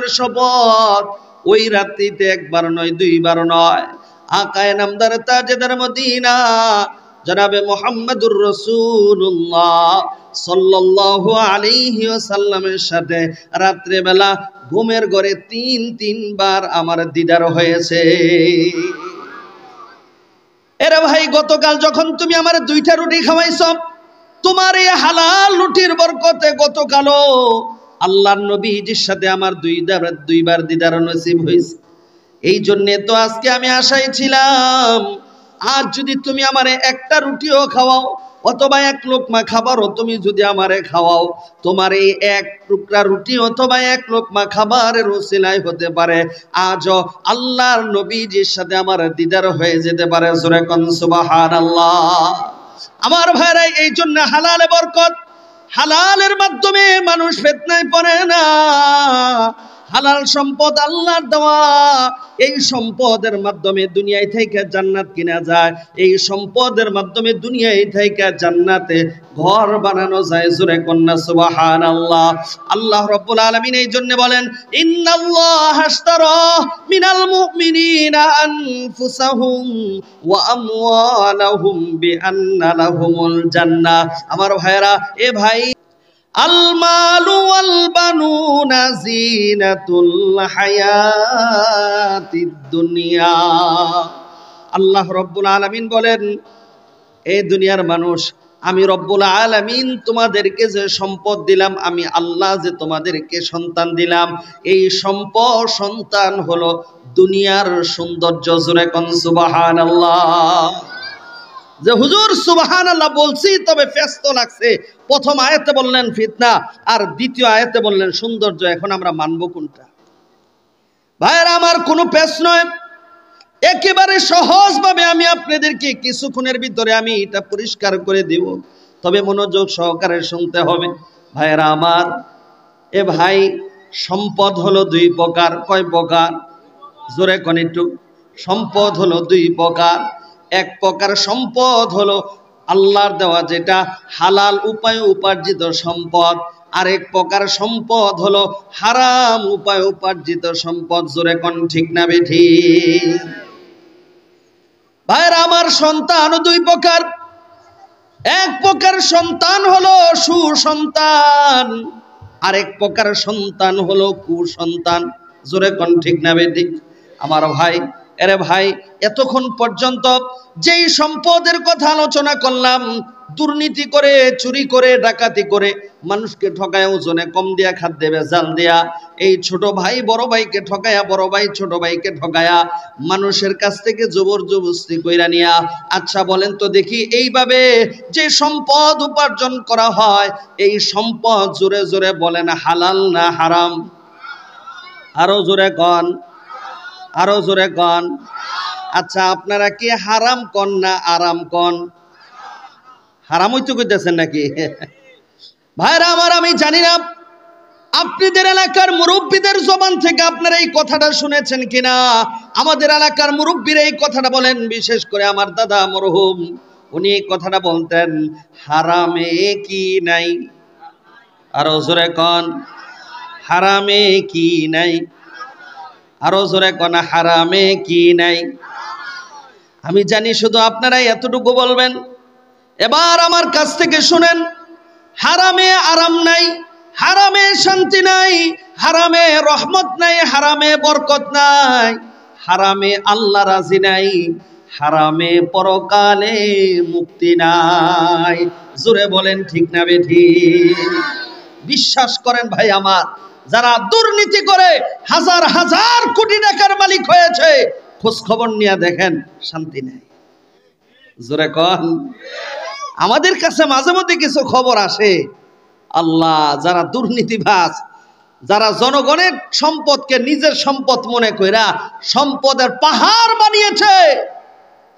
নামের শপথ, ওই রাত্রিতে একবার নয় দুইবার নয়, আকায়ে নামদার তাজেদার মদিনা জনাবে মুহাম্মদুর রাসূলুল্লাহ সাল্লাল্লাহু আলাইহি ওয়াসাল্লামের সাথে রাত্রে বেলা ঘুমের ঘরে তিনবার আমার দিদার হয়েছে। এরে ভাই, গতকাল যখন তুমি আমার 2টা রুটি খাওয়াইছো, তোমার এই হালাল রুটির বরকতে গতকালও আল্লাহর নবীজির সাথে আমার দুইবার দিদার নসিব হয়েছে। এই জন্যে তো আজকে আমি আশায় ছিলাম, আর যদি তুমি আমারে একটা রুটিও খাওয়াও অথবা এক লোকমা খাবারও তুমি যদি আমারে খাওয়াও, তোমার এই এক টুকরা রুটি অথবা এক লোকমা খাবারের ওসিলায় হতে পারে আজও আল্লাহর নবীজির সাথে আমার দিদার হয়ে যেতে পারে। জোরে কোন সুবহানাল্লাহ। আমার ভাইরা, এই জন্য হালালে বরকত, হালালের মাধ্যমে মানুষ ফিতনায় পড়ে না। হালাল সম্পদ আল্লাহর দেওয়া, এই সম্পদের মাধ্যমে দুনিয়ায় থেকে জান্নাত কিনা যায়, এই সম্পদের মাধ্যমে দুনিয়ায় থেকে জান্নাতে ঘর বানানো যায়। জোরে কন্যা সুবহানাল্লাহ। আল্লাহ রাব্বুল আলামিন এই জন্য বলেন, ইন্নাল্লাহা আশতারা মিনাল মুমিনিনা আনফুসাহুম ওয়া আমওয়ালাহুম বিআন্না লাহুমুল জান্নাহ। আমার ভাইরা, এ ভাই, আল মালু ওয়াল বানুনা জিনাতুল হায়াতিদ দুনিয়া। আল্লাহ রব্বুল আলামিন বলেন, এই দুনিয়ার মানুষ, আমি রব্বুল আলামিন তোমাদেরকে যে সম্পদ দিলাম, আমি আল্লাহ যে তোমাদেরকে সন্তান দিলাম, এই সন্তান হলো দুনিয়ার সৌন্দর্য। জোরে কোন সুবহানাল্লাহ। যে হুজুর সুবহানাল্লাহ বলছি, তবে ফেস্ত লাগছে। প্রথম আয়াতে বললেন ফিতনা, আর দ্বিতীয় আয়াতে বললেন সৌন্দর্য। এখন আমরা মানব কোনটা? ভাইরা আমার, কোনো পেশ নয়, একেবারে সহজভাবে আমি আপনাদেরকে কিছুক্ষণের ভিতরে আমি এটা পরিষ্কার করে দেব, তবে মনোযোগ সহকারে শুনতে হবে। ভাইরা আমার, এ ভাই, সম্পদ হলো 2 প্রকার। কয় প্রকার? জোরে কোন একটু। সম্পদ হলো 2 প্রকার। এক প্রকার সম্পদ হলো আল্লাহর দেওয়া, যেটা হালাল উপায়ে উপার্জিত সম্পদ। আরেক প্রকার সম্পদ হলো হারাম উপায়ে উপার্জিত সম্পদ। জোরে কোন ঠিক না বেঠিক? ভাইরা আমার, সন্তান 2 প্রকার। এক প্রকার সন্তান হলো সুসন্তান, আরেক প্রকার সন্তান হলো কুসন্তান। জোরে কোন ঠিক না বেঠিক? আমার ভাই, এরে ভাই, এতক্ষণ পর্যন্ত যেই সম্পদের কথা আলোচনা করলাম, দুর্নীতি করে, চুরি করে, ডাকাতি করে, মানুষকে ঠকায়া, ওজনে কম দিয়া, খাদ্যে ভেজাল দেয়া, এই ছোট ভাই বড় ভাইকে ঠকায়া, বড় ভাই ছোট ভাইকে ঠকায়া, মানুষের কাছ থেকে জবরদস্তি কইরা নিয়া। আচ্ছা বলেন তো দেখি, এইভাবে যে সম্পদ উপার্জন করা হয়, এই সম্পদ জোরে জোরে বলেন হালাল না হারাম? আরো জোরে কন, আরো জোরে কন। আচ্ছা, আপনারা কি হারাম কন না আরাম কন? হারাম হইতে কইতেছেন নাকি? ভাইরা আমার, আমি জানি না আপনাদের এলাকার মুরব্বীদের জবান থেকে আপনারা এই কথাটা শুনেছেন কিনা। আমাদের এলাকার মুরব্বীরা এই কথাটা বলেন, বিশেষ করে আমার দাদা মরহুম, উনি এই কথাটা বলতেন, হারামে কি নাই? আরো জোরে কন, হারামে কি নাই? আরো জোরে কন, হারামে কি নাই? আমি জানি শুধু আপনারা এতটুকু বলবেন। এবার আমার কাছ থেকে শুনেন, হারামে আরাম নাই, হারামে শান্তি নাই, হারামে রহমত নাই, হারামে বরকত নাই, হারামে আল্লাহ রাজি নাই, হারামে পরকালে মুক্তি নাই। জোরে বলেন ঠিক না বেঠিক? বিশ্বাস করেন ভাই আমার, যারা দুর্নীতি করে হাজার হাজার কোটি টাকার মালিক হয়েছে, খোঁজ খবর নিয়ে দেখেন, শান্তি নেই। জোরে কন। আমাদের কাছে মাঝে মধ্যে কিছু খবর আসে, আল্লাহ, যারা দুর্নীতিবাজ, যারা জনগণের সম্পদকে নিজের সম্পদ মনে কইরা সম্পদের পাহাড় বানিয়েছে,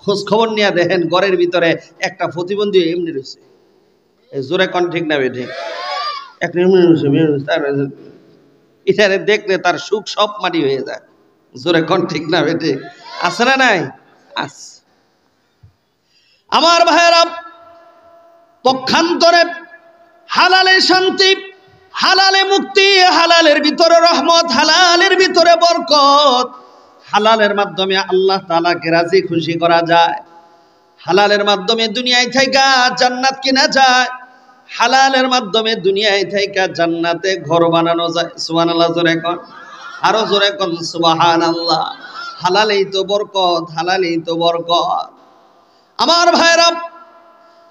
খোঁজ খবর নিয়ে দেখেন ঘরের ভিতরে একটা প্রতিবন্ধী এমনি রয়েছে। জোরে কন ঠিক না বেঠিক? এটারে দেখলে তার সুখ সব মাটি হয়ে যায়। জোরে কন ঠিক না বেঠিক? আছে না নাই? আছে। আমার ভাইয়েরা, পক্ষান্তরে হালালে শান্তি, হালালে মুক্তি, হালালের ভিতরে রহমত, হালালের ভিতরে বরকত। হালালের মাধ্যমে আল্লাহ তাআলাকে রাজি খুশি করা যায়। হালালের মাধ্যমে দুনিয়ায় থাইকা জান্নাত কিনা যায়। হালালের মাধ্যমে দুনিয়ায় থাইকা জান্নাতে ঘর বানানো যায়। সুবহানাল্লাহ জোরে কোন, আরো জোরে কোন সুবহানাল্লাহ। হালালেই তো বরকত, হালালেই তো বরকত। আমার ভাইরা,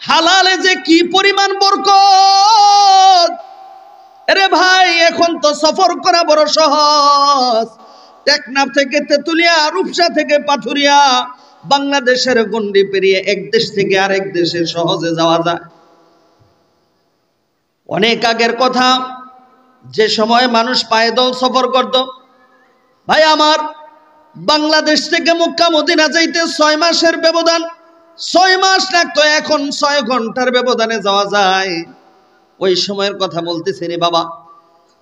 হালালে যে কি পরিমাণ বরকত! আরে ভাই, এখন তো সফর করা বড় সহজ। টেকনাফ থেকে তেতুলিয়া, রূপসা থেকে পাথুরিয়া, বাংলাদেশের গন্ডি পেরিয়ে এক দেশ থেকে আরেক দেশে সহজে যাওয়া যায়। অনেক আগের কথা, যে সময় মানুষ পায়দল সফর করত, ভাই আমার, বাংলাদেশ থেকে মক্কা মদিনা যাইতে 6 মাসের ব্যবধান। 6 মাস লাগতো, এখন 6 ঘন্টার ব্যবধানে যাওয়া যায়। ওই সময়ের কথা বলতেছি রে বাবা।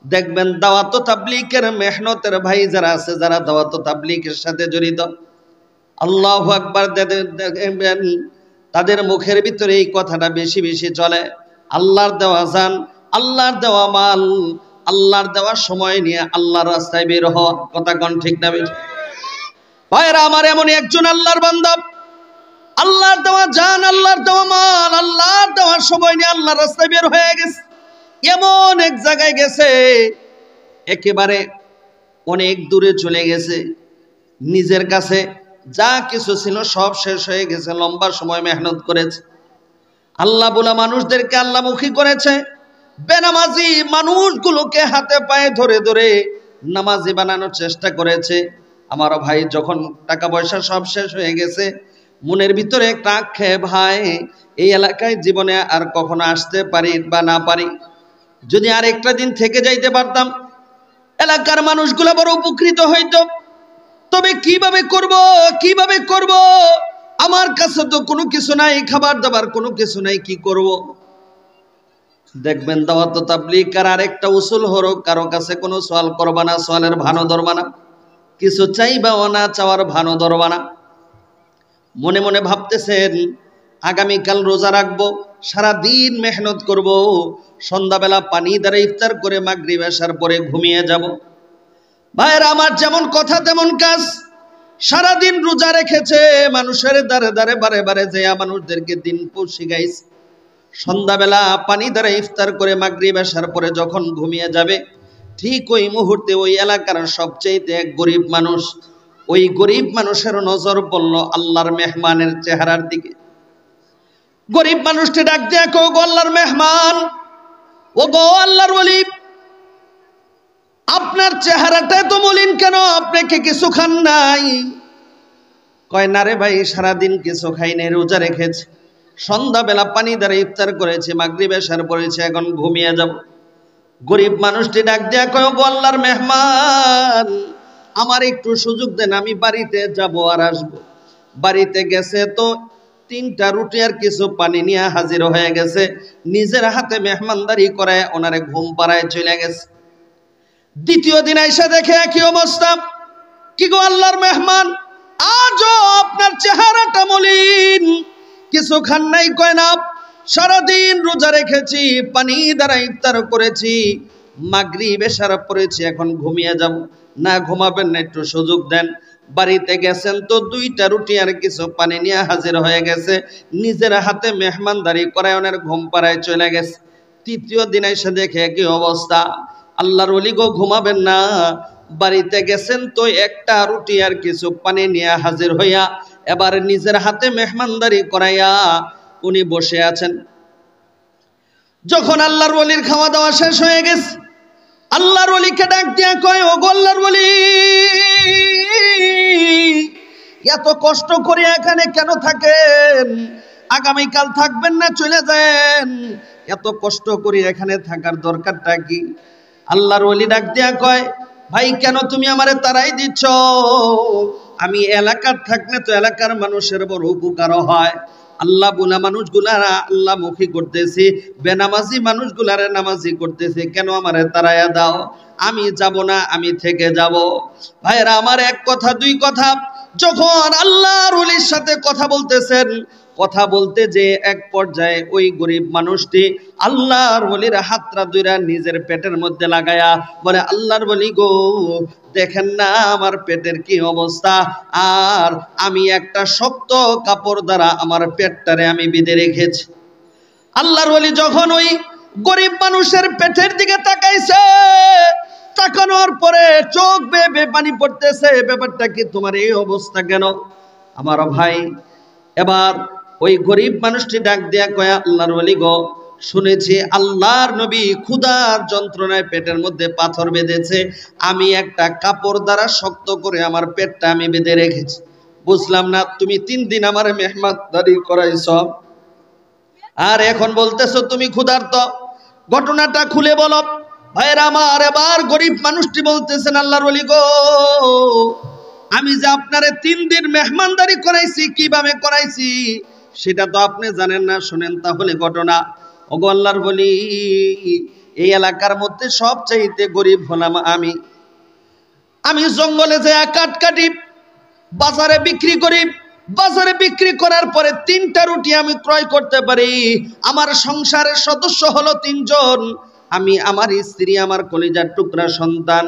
দেখবেন দাওয়াত তাবলীগের মেহনতের ভাই যারা আছে, যারা দাওয়াত তাবলীগের সাথে জড়িত, আল্লাহু আকবার, দেখবেন তাদের মুখের ভিতরে এই কথাটা বেশি বেশি চলে। আল্লাহর দেওয়া জান, আল্লাহর দেওয়া মাল, আল্লাহর দেওয়া সময় নিয়ে আল্লাহর রাস্তায় বের হওয়া। কথা কোন ঠিক না বেঠিক? ভাইরা আমার, এমন একজন আল্লাহর বান্দা, আল্লাহর দেওয়া জান, আল্লাহর দেওয়া মাল, আল্লাহর দেওয়া সময় নিয়ে আল্লাহর রাস্তায় বের হয়ে গেছে। এমন এক জায়গায় গেছে, একেবারে অনেক দূরে চলে গেছে। নিজের কাছে যা কিছু ছিল সব শেষ হয়ে গেছে। লম্বা সময় মেহনত করেছে, আল্লাহ বলা মানুষদেরকে আল্লাহমুখী করেছে। বেনামাজি মানুষগুলোকে হাতে পায়ে ধরে ধরে নামাজি বানানোর চেষ্টা করেছে। আমার ভাই, যখন টাকা পয়সা সব শেষ হয়ে গেছে, মনের ভিতরে একটা আক্ষেপ, ভাই এই এলাকায় জীবনে আর কখনো আসতে পারি বা না পারি, যদি আর একটা দিন থেকে যাইতে পারতাম, এলাকার মানুষগুলো বড় উপকৃত হইতো। তবে কিভাবে করব, কিভাবে করব? আমার কাছে তো কোনো কিছু নাই, খাবার দাবার কোনো কিছু নাই, কি করব? দেখবেন দাওয়াত তাবলীগ আর আরেকটা উসুল হলো, কারো কাছে কোনো সওয়াল করবা না, সওয়ালের ভানো ধরবা না, কিছু চাইবাও না, চাওয়ার ভানো ধরবা না। মনে মনে ভাবতেছেন আগামীকাল রোজা রাখবো, সারাদিন মেহনত করব, সন্ধ্যাবেলা পানি দ্বারা ইফতার করে মাগরিব আসার পরে ঘুমিয়ে যাব। ভাইয়েরা আমার, যেমন কথা তেমন কাজ। সারাদিন রোজা রেখেছে, মানুষের দ্বারে দ্বারে বারে বারে যে মানুষদেরকে দিন শিখাইছে। সন্ধ্যাবেলা পানি দ্বারা ইফতার করে মাগরিব আসার পরে যখন ঘুমিয়ে যাবে, ঠিক ওই মুহূর্তে ওই এলাকার সবচেয়ে এক গরিব মানুষ, ওই গরিব মানুষের নজর পড়ল আল্লাহর মেহমানের চেহারার দিকে। গরিব মানুষটি ডাক দিয়ে কও, গো আল্লাহর মেহমান, ও গো আল্লাহর ওলি, আপনার চেহারাটা তো মলিন কেন? আপনি কি কিছু খান নাই? কয় না রে ভাই, সারাদিন কিছু খাই নাই, রোজা রেখেছে, সন্ধ্যাবেলা পানি দ্বারা ইফতার করেছে, মাগরিব আসার পড়েছে, এখন ঘুমিয়ে যাব। গরিব মানুষটি ডাক দিয়া কয়, গো আল্লাহর মেহমান, আমার একটু সুযোগ দেন, আমি বাড়িতে যাব আর আসবো। বাড়িতে গেছে তো 3টা রুটি আর কিছু পানি নিয়ে হাজির হয়ে গেছে। নিজের হাতে মেহমানদারি করায় ওনারে ঘুম পাড়ায় চলে গেছে। দ্বিতীয় দিন আইসা দেখে একই অবস্থা। কি গো আল্লাহর মেহমান, আজও আপনার চেহারাটা মলিন, কিছু খান নাই? কয় না, সারাদিন রোজা রেখেছি, পানি দ্বারা ইফতার করেছি, মাগরিব এশার পড়েছি, এখন ঘুমিয়ে যাব। না ঘুমাবেন না, একটু সুযোগ দেন। বাড়িতে গেছেন তো 2টা রুটি আর কিছু পানি নিয়ে হাজির হয়ে গেছে, নিজের হাতে মেহমানদারি করায় ওনার ঘুম পাড়ায় চলে গেছে। তৃতীয় দিন এসে দেখে কি অবস্থা। আল্লাহর ওলি গো, ঘুমাবেন না, বাড়িতে গেছেন তো 1টা রুটি আর কিছু পানি নিয়ে হাজির হইয়া এবার নিজের হাতে মেহমানদারি করাইয়া উনি বসে আছেন। যখন আল্লাহর ওলির খাওয়া দাওয়া শেষ হয়ে গেছে, আল্লাহর ওলিকে ডাক দিয়া কয়, ও গো আল্লাহর ওলি, এত কষ্ট করে এখানে কেন থাকেন? আগামীকাল থাকবেন না চলে যান? এত কষ্ট করে এখানে থাকার দরকারটা কি? আল্লাহর ওলি ডাক দিয়া কয়, ভাই কেন তুমি আমারে তাড়াই দিচ্ছ? আমি এলাকার থাকলে তো এলাকার মানুষের বড় উপকার হয়। আল্লাহ বলা মানুষগুলারা আল্লাহ মুখী করতেছি, বেনামাজি মানুষগুলারে নামাজি করতেছি, কেন আমারে তাড়াইয়া দাও? আমি যাব না, আমি থেকে যাব। ভাইরা আমার, এক কথা দুই কথা, যখন আল্লাহর ওলির সাথে কথা বলতেছেন, কথা বলতে যে এক পর্যায়ে ওই গরিব মানুষটি আল্লাহর ওলির হাতটা দুইরা নিজের পেটের মধ্যে লাগায়া বলে, আল্লাহর ওলি গো, দেখেন না আমার পেটের কি অবস্থা, আর আমি একটা শক্ত কাপড় দ্বারা আমার পেটটারে আমি বেঁধে রেখেছি। আল্লাহর ওলি যখন ওই গরিব মানুষের পেটের দিকে তাকাইছে, তাকানোর পরে চোখ বেয়ে পানি পড়তেছে, ব্যাপারটা কি, তোমার এই অবস্থা কেন? আমার ভাই, এবার ওই গরিব মানুষটি ডাক দিয়া কয়া, আল্লাহর ওলি গো, শুনেছি আল্লাহর নবী ক্ষুধার যন্ত্রণায় পেটের মধ্যে পাথর বেঁধেছে, আমি একটা কাপড় দ্বারা শক্ত করে আমার পেটটা আমি বেঁধে রেখেছি। বুঝলাম না, তুমি 3 দিন আমার মেহমানদারি করাইছ, আর এখন বলতেছো তুমি ক্ষুধার্ত, ঘটনাটা খুলে বলো। ভাইরা আমার, এবার গরিব মানুষটি বলতেছেন, আল্লাহর ওলি গো, আমি যে আপনারে 3 দিন মেহমানদারি করাইছি, কিভাবে করাইছি সেটা তো আপনি জানেন না, শুনেন তাহলে ঘটনা। ওগো আল্লাহর ওলি, এই এলাকার মধ্যে সবচাইতে গরিব হলাম আমি জঙ্গলে যে কাঠ কাটি, বাজারে বিক্রি করি, বাজারে বিক্রি করার পরে 3টা রুটি আমি ক্রয় করতে পারি। আমার সংসারের সদস্য হলো 3 জন, আমি, আমার স্ত্রী, আমার কলিজার টুকরা সন্তান।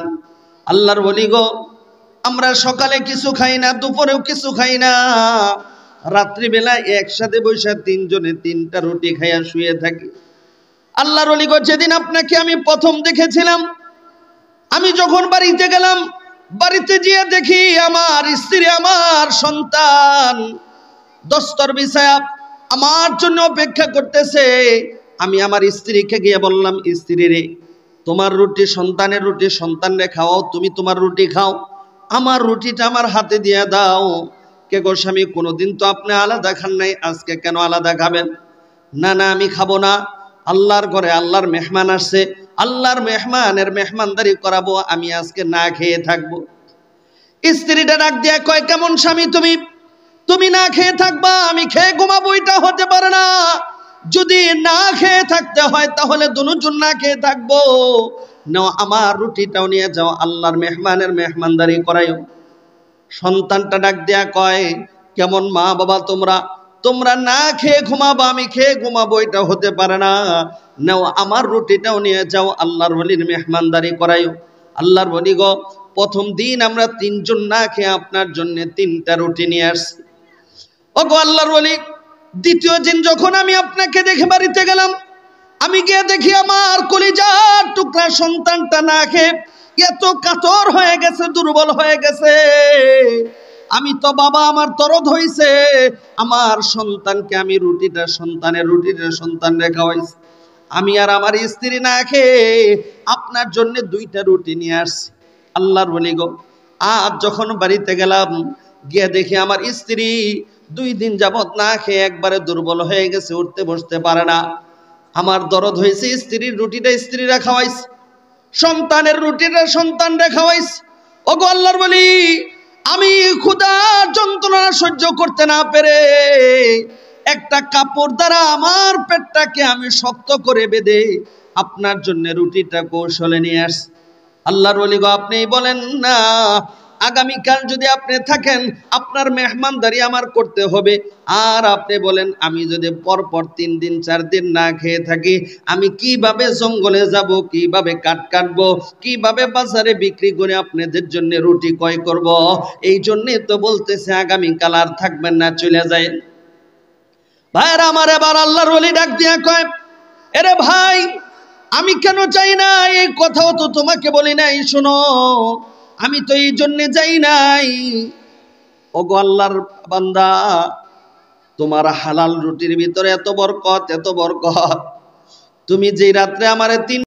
আল্লাহর ওলি গো, আমরা সকালে কিছু খাই না, দুপুরেও কিছু খাই না, রাত্রিবেলা একসাথে বসে 3 জনে 3টা রুটি খাইয়া শুয়ে থাকি। আল্লাহর ওলি গো, যেদিন আপনাকে আমি প্রথম দেখেছিলাম, আমি যখন বাড়িতে গেলাম, বাড়িতে গিয়ে দেখি আমার স্ত্রী, আমার সন্তান দস্তর বিছায়া আমার জন্য অপেক্ষা করতেছে। আমি আমার স্ত্রীকে গিয়ে বললাম, স্ত্রী রে, তোমার রুটি সন্তানের রুটি সন্তানরে খাওয়াও, তুমি তোমার রুটি খাও, আমার রুটিটা আমার হাতে দিয়ে দাও। কে গো স্বামী, কোনোদিন তো আপনি আলাদা খান নাই, আজকে কেন আলাদা খাবেন? না না, আমি খাবো না, আল্লাহর ঘরে আল্লাহর মেহমান আসছে, আল্লাহর মেহমানের মেহমানদারি করাবো, আমি আজকে না খেয়ে থাকবো। স্ত্রীটা ডাক দিয়া কয়, কেমন স্বামী তুমি, তুমি না খেয়ে থাকবা, আমি খেয়ে ঘুমাবো, এটা হতে পারে না। যদি না খেয়ে থাকতে হয় তাহলে দুজন না খেয়ে থাকবো। নাও, আমার রুটিটাও নিয়ে যাও, আল্লাহর মেহমানের মেহমানদারি করাইও। সন্তানটা ডাক দিয়া কয়, কেমন মা বাবা তোমরা, তোমরা না খেয়ে ঘুমাবো, আমি খেয়ে ঘুমাবো, এটা হতে পারে না। নাও, আমার রুটিটাও নিয়ে যাও, আল্লাহর ওলির মেহমানদারি করাইও। আল্লাহর ওলি গো, প্রথম দিন আমরা 3 জন না খেয়ে আপনার জন্য 3টা রুটি নিয়ে আসছি। ওগো আল্লাহর ওলি, দ্বিতীয় দিন যখন আমি আপনাকে দেখে বাড়িতে গেলাম, আমি গিয়ে দেখি আমার কলিজার টুকরা সন্তানটা না খেয়ে এত কাতর হয়ে গেছে, দুর্বল হয়ে গেছে। আমি তো বাবা, আমার দরদ হইছে, আমার সন্তানকে আমি রুটিটা সন্তানরে খাওয়াইছি। আমি আর আমার স্ত্রী না খেয়ে আপনার জন্য 2টা রুটি নিয়ে আসছি। আল্লাহর ওলি গো, আজ যখন বাড়িতে গেলাম, গিয়ে দেখি আমার স্ত্রী 2 দিন যাবত না খেয়ে একবারে দুর্বল হয়ে গেছে, উঠতে বসতে পারে না। আমার দরদ হয়েছে, স্ত্রীর রুটিটা স্ত্রীরা খাওয়াইছে, সন্তানের রুটিটা সন্তানরা খাওয়াইছে। ওগো আল্লাহর ওলি, আমি ক্ষুধার যন্ত্রণা সহ্য করতে না পেরে একটা কাপড় দ্বারা আমার পেটটাকে আমি শক্ত করে বেঁধে আপনার জন্য রুটিটা কৌশলে নিয়ে আসছি। আল্লাহর ওলি গো, আপনি বলেন না, আগামীকাল যদি আপনি থাকেন, আপনার মেহমানদারি আমার করতে হবে। আর আপনি বলেন, আমি যদি পরপর 3 দিন 4 দিন না খেয়ে থাকি, আমি কিভাবে জঙ্গলে যাব, কিভাবে কাঠ কাটবো, কিভাবে বাজারে বিক্রি করে আপনাদের জন্য রুটি ক্রয় করব? এই জন্যে তো বলতেছে আগামীকাল আর থাকবেন না, চলে যায়। ভাইরা আমার, এবার আল্লাহর ওলি ডাক দিয়া কয়, এরে ভাই, আমি কেন চাই না, এই কথাও তো তোমাকে বলি নাই, শোনো, আমি তো এই জন্য যাই নাই। ওগো আল্লাহর বান্দা, তোমার হালাল রুটির ভিতরে এত বরকত, এত বরকত, তুমি যে রাত্রে আমারে 3